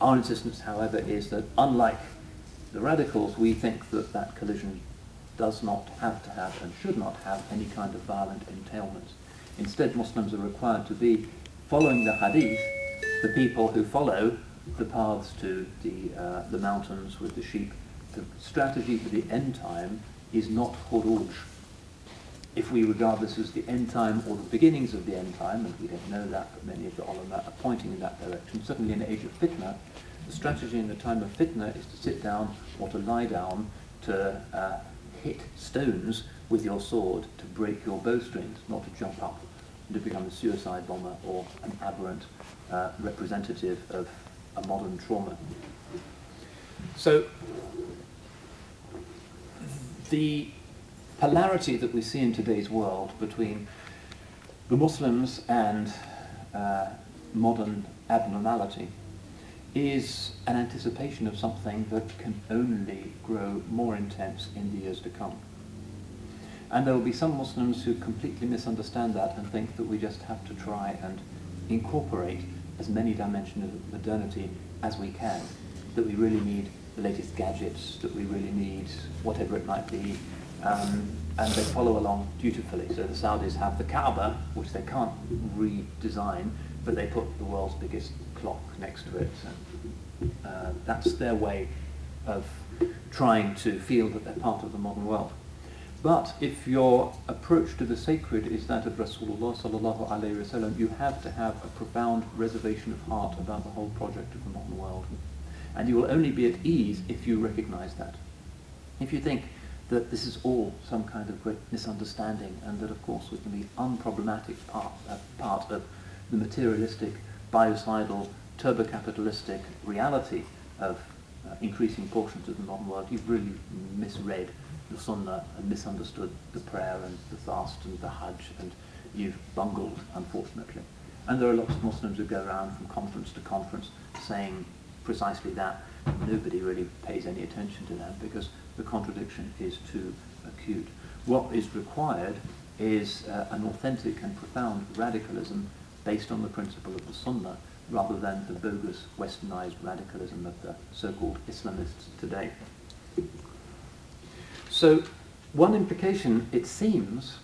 Our insistence, however, is that unlike the radicals, we think that that collision does not have to have and should not have any kind of violent entailments. Instead, Muslims are required to be following the hadith, the people who follow the paths to the mountains with the sheep. The strategy for the end time is not khuruj. If we regard this as the end time or the beginnings of the end time, and we don't know that, but many of the ulama are pointing in that direction, certainly in the age of fitna, the strategy in the time of fitna is to sit down or to lie down, to hit stones with your sword to break your bowstrings, not to jump up and to become a suicide bomber or an aberrant representative of a modern trauma. So the polarity that we see in today's world between the Muslims and modern abnormality is an anticipation of something that can only grow more intense in the years to come. And there will be some Muslims who completely misunderstand that and think that we just have to try and incorporate as many dimensions of modernity as we can, that we really need the latest gadgets, that we really need whatever it might be, and they follow along dutifully. So the Saudis have the Kaaba, which they can't redesign, but they put the world's biggest clock next to it. And that's their way of trying to feel that they're part of the modern world. But if your approach to the sacred is that of Rasulullah sallallahu alaihi wasallam, you have to have a profound reservation of heart about the whole project of the modern world. And you will only be at ease if you recognize that. If you think that this is all some kind of great misunderstanding, and that of course we can be unproblematic part of the materialistic, biocidal, turbo-capitalistic reality of increasing portions of the modern world, you've really misread the Sunnah and misunderstood the prayer and the fast and the Hajj, and you've bungled, unfortunately. And there are lots of Muslims who go around from conference to conference saying precisely that. Nobody really pays any attention to them because the contradiction is too acute. What is required is an authentic and profound radicalism based on the principle of the Sunnah, rather than the bogus westernized radicalism of the so-called Islamists today. So one implication, it seems,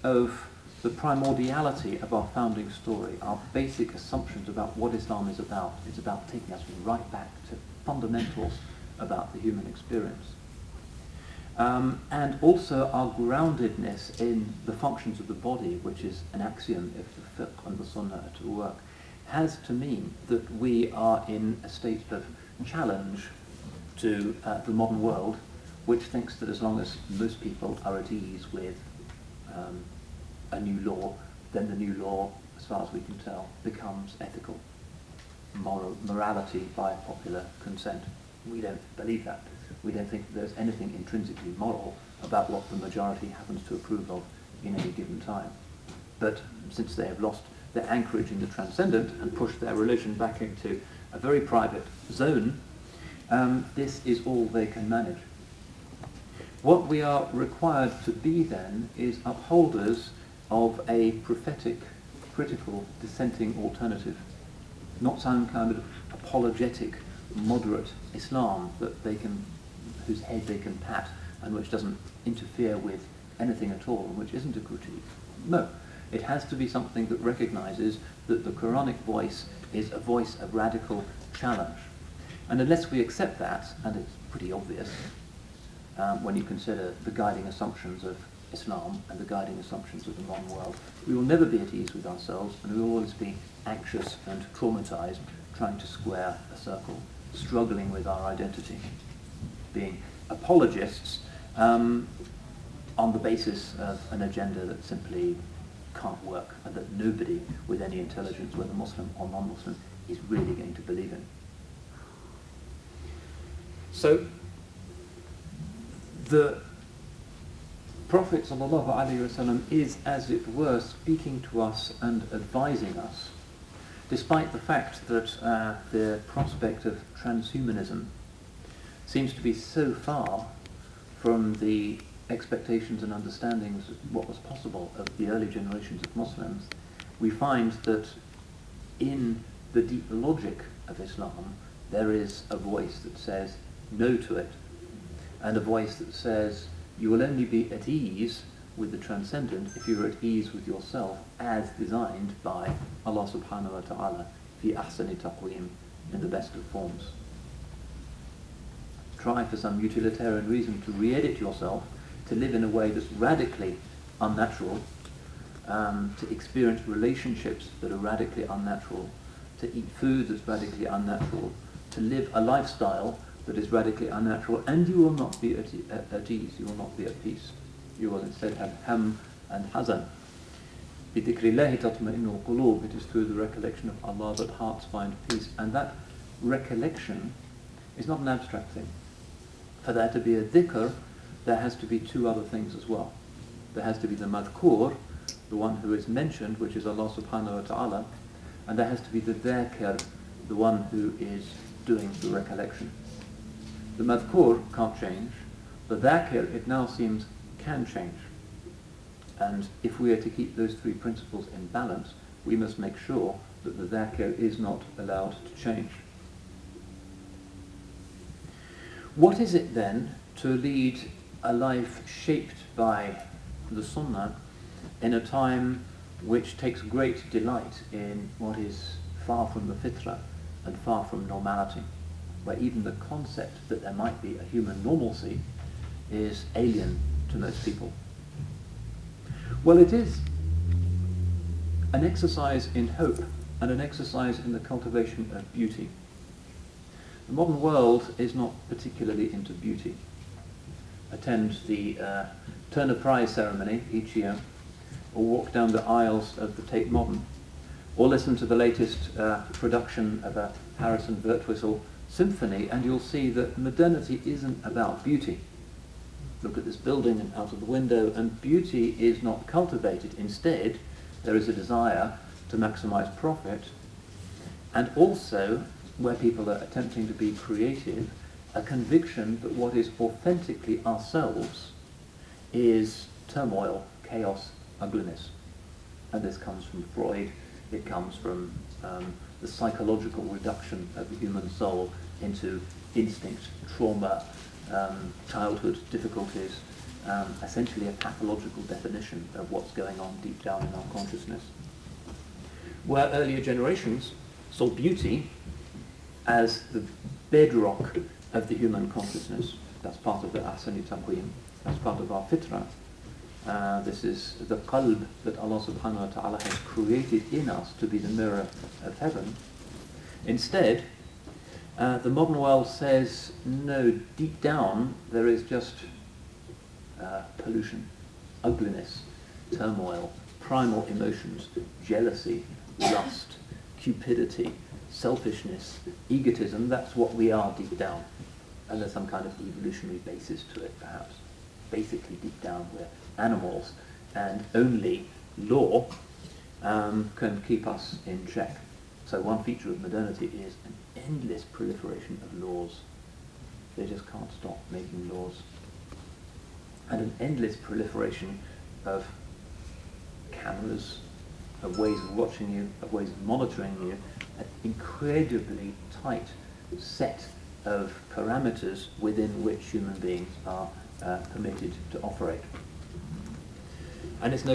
of the primordiality of our founding story, our basic assumptions about what Islam is about taking us right back to fundamentals about the human experience. And also our groundedness in the functions of the body, which is an axiom if the fiqh and the Sunnah are to work, has to mean that we are in a state of challenge to the modern world, which thinks that as long as most people are at ease with a new law, then the new law, as far as we can tell, becomes ethical. Morality by popular consent. We don't believe that. We don't think that there's anything intrinsically moral about what the majority happens to approve of in any given time. But since they have lost their anchorage in the transcendent and pushed their religion back into a very private zone, this is all they can manage. What we are required to be then is upholders of a prophetic, critical, dissenting alternative, not some kind of apologetic, moderate Islam that they can, whose head they can pat and which doesn't interfere with anything at all and which isn't a critique. No, it has to be something that recognizes that the Quranic voice is a voice of radical challenge. And unless we accept that, and it's pretty obvious when you consider the guiding assumptions of Islam and the guiding assumptions of the modern world, we will never be at ease with ourselves, and we will always be anxious and traumatized, trying to square a circle, struggling with our identity, being apologists on the basis of an agenda that simply can't work, and that nobody with any intelligence, whether Muslim or non-Muslim, is really going to believe in. So the Prophet ﷺ is, as it were, speaking to us and advising us, despite the fact that the prospect of transhumanism seems to be so far from the expectations and understandings of what was possible of the early generations of Muslims. We find that in the deep logic of Islam, there is a voice that says no to it, and a voice that says you will only be at ease with the transcendent if you're at ease with yourself as designed by Allah subhanahu wa ta'ala fi ahsani taqweem, in the best of forms. Try for some utilitarian reason to re-edit yourself, to live in a way that's radically unnatural, to experience relationships that are radically unnatural, to eat food that's radically unnatural, to live a lifestyle that is radically unnatural, and you will not be at ease, you will not be at peace. You will instead have ham and hazan. بِذِكْرِ اللَّهِ تَطْمَئِنُّ الْقُلُوبِ. It is through the recollection of Allah that hearts find peace. And that recollection is not an abstract thing. For there to be a dhikr, there has to be two other things as well. There has to be the madhkur, the one who is mentioned, which is Allah subhanahu wa ta'ala, and there has to be the dhakir, the one who is doing the recollection. The madhkur can't change. The dhakir, it now seems, can change. And if we are to keep those three principles in balance, we must make sure that the dhakir is not allowed to change. What is it then to lead a life shaped by the Sunnah in a time which takes great delight in what is far from the fitra and far from normality, where even the concept that there might be a human normalcy is alien to most people? Well, it is an exercise in hope and an exercise in the cultivation of beauty. The modern world is not particularly into beauty. Attend the Turner Prize ceremony each year, or walk down the aisles of the Tate Modern, or listen to the latest production of a Harrison Birtwistle symphony, and you'll see that modernity isn't about beauty. Look at this building and out of the window, and beauty is not cultivated. Instead, there is a desire to maximize profit, and also, where people are attempting to be creative, a conviction that what is authentically ourselves is turmoil, chaos, ugliness. And this comes from Freud. It comes from the psychological reduction of the human soul into instinct, trauma, childhood difficulties, essentially a pathological definition of what's going on deep down in our consciousness. Where earlier generations saw beauty as the bedrock of the human consciousness. That's part of the ahsani taqweem, that's part of our fitra. This is the qalb that Allah subhanahu wa ta'ala has created in us to be the mirror of heaven. Instead, the modern world says, no, deep down there is just pollution, ugliness, turmoil, primal emotions, jealousy, lust, cupidity, selfishness, egotism. That's what we are deep down. And there's some kind of evolutionary basis to it, perhaps. Basically, deep down, we're animals, and only law can keep us in check. So one feature of modernity is an endless proliferation of laws. They just can't stop making laws. And an endless proliferation of cameras, of ways of watching you, of ways of monitoring you, an incredibly tight set of parameters within which human beings are permitted to operate. And it's no